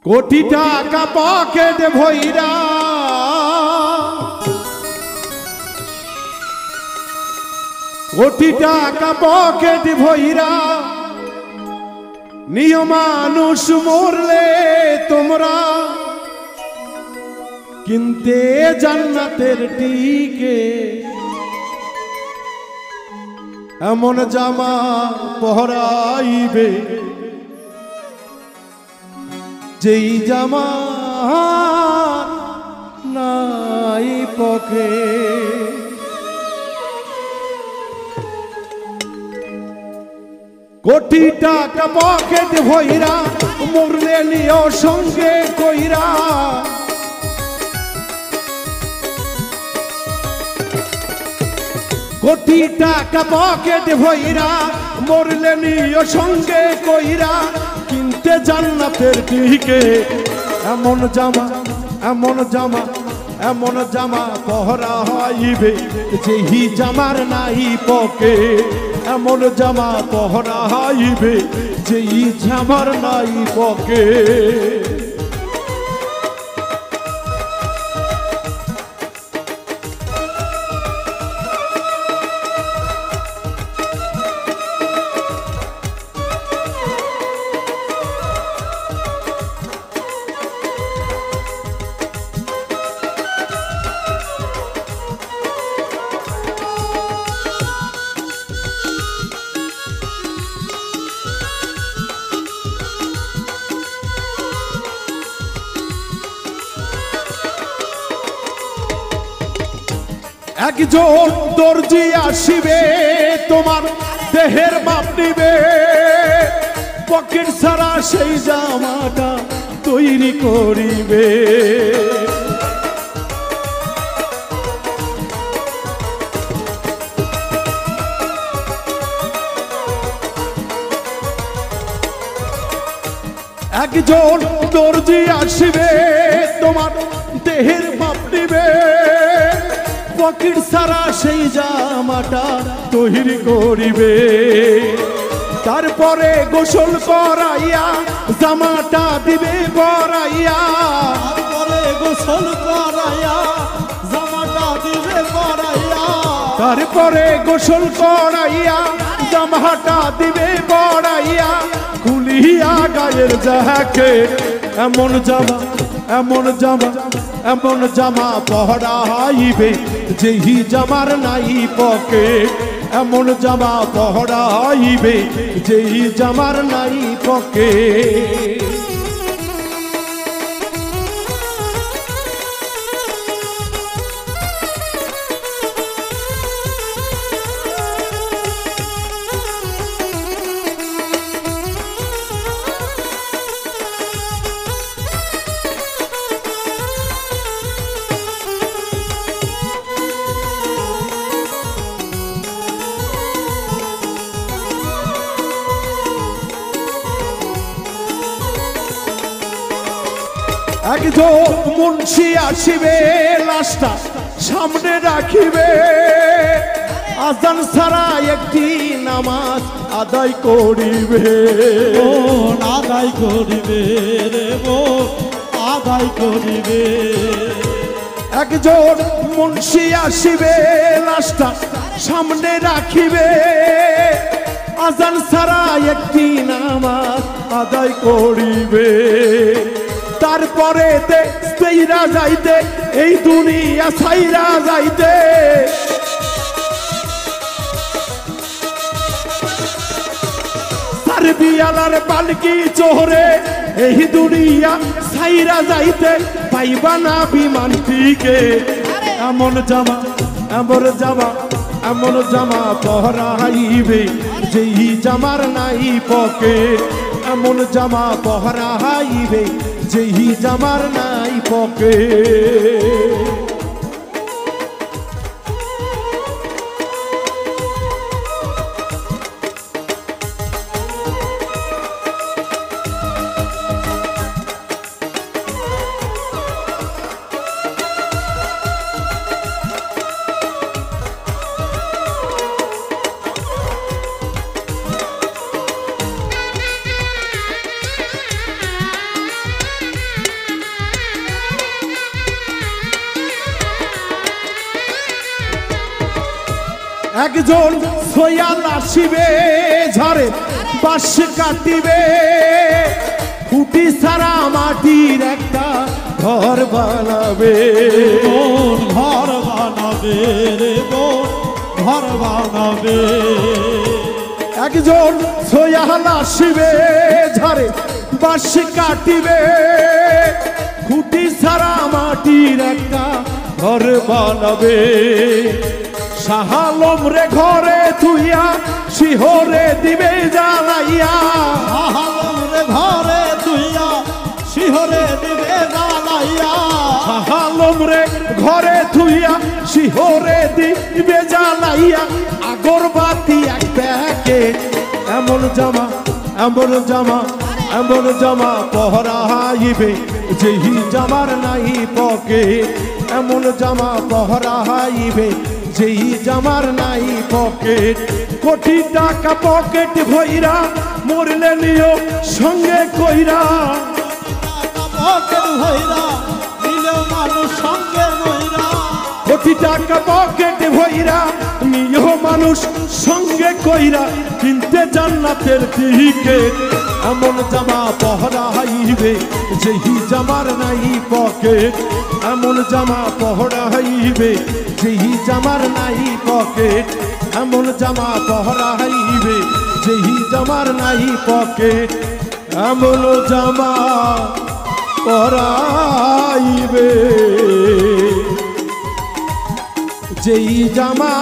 কোটি টাকা পকেট ভইরা কোটি টাকা পকেট ভইরা নিয় মানুষ মরলে তোমরা কিনতে জান্নাতের টিকে এমন জামা পহরাইবে যেই জামা নাই পকে কোটি টাকা পকেট ভইরা মরলে নিও সঙ্গে কইরা কোটি টাকা পকেট ভইরা মরলে নিও সঙ্গে কইরা কিনতে জান্নাতের টিকে এমন জামা এমন জামা এমন জামা পহরা হইবে যেই জামার নাই পকে এমন জামা পহরা হইবে যেই জামার নাই পকে একজন দর্জি আসিবে তোমার দেহের মাপ নিবে পকেট ছাড়া সেই জামাটা তৈরি করিবে একজন দর্জি আসিবে তোমার দেহের মাপ নিবে পকেট ছাড়া সেই জামাটা তৈরি করিবে তারপরে গোসল করাইয়া জামাটা দিবে পরাইয়া তারপরে গোসল করাইয়া জামাটা দিবে পরাইয়া তারপরে গোসল করাইয়া জামাটা দিবে পরাইয়া খুলিয়া গায়ের জ্যাকেট এমন জামা এমন জামা এমন জামা পহরা হইবে যেই জামার নাই পকেট এমন জামা পহরা হইবে যেই জামার নাই পকেট একজন মুন্সি আসিবে লাশটা সামনে রাখিবে আজান ছাড়া একটি নামাজ আদায় করিবে ও আদায় করিবে রে ও আদায় করিবে একজন মুন্সি আসিবে লাশটা সামনে রাখিবে আজান ছাড়া একটি নামাজ আদায় করিবে তারপরে সাইরা যাইতে এই দুনিয়া সাইরা যাইতে সারবিয়ালার পালকি চোরে এই দুনিয়া সাইরা যাইতে পাইবা না বিমানটিকে এমন জামা এমন জামা এমন জামা পহরাইবে যেই জামার নাই পকেট এমন জামা পহরাইবে যেই জামার নাই পকেট একজন সোয়াল আসিবে ঝাড়ে বাঁশ কাটিবে খুঁটি ছাড়া মাটির একটা ঘর বানাবে মন ঘর বানাবে রে মন ঘর বানাবে একজন সোয়াল আসিবে ঝাড়ে বাঁশ কাটিবে খুঁটি ছাড়া মাটির একটা ঘর বানাবে শাহালম রে ঘরে তুইয়া শিহরে দিবে জ্বালাইয়া আহালম রে ঘরে তুইয়া শিহরে দিবে জ্বালাইয়া শাহালম রে ঘরে তুইয়া শিহরে দিবে জ্বালাইয়া আগরবাতি এক প্যাকেট এমন জামা এমন জামা এমন জামা পহরাইবে যেহি জামার নাই পকেট এমন জামা পহরাইবে যেই জামার নাই পকেট কোটি টাকা পকেট ভইরা মরলে নিও সঙ্গে কইরা পকেট ভইরা নিলেও মানুষ সঙ্গে মইরা কোটি টাকা পকেট ভইরা নিও মানুষ সঙ্গে কইরা কিনতে জান্নাতের টিকিট এমন জামা পহরাইবে যেই জামার নাই পকেট এমন জামা পহরাইবে যেই জামার নাই পকেট এমন জামা পহরাইবে যেই জামার নাই পকেট এমন জামা পহরাইবে যেই জামা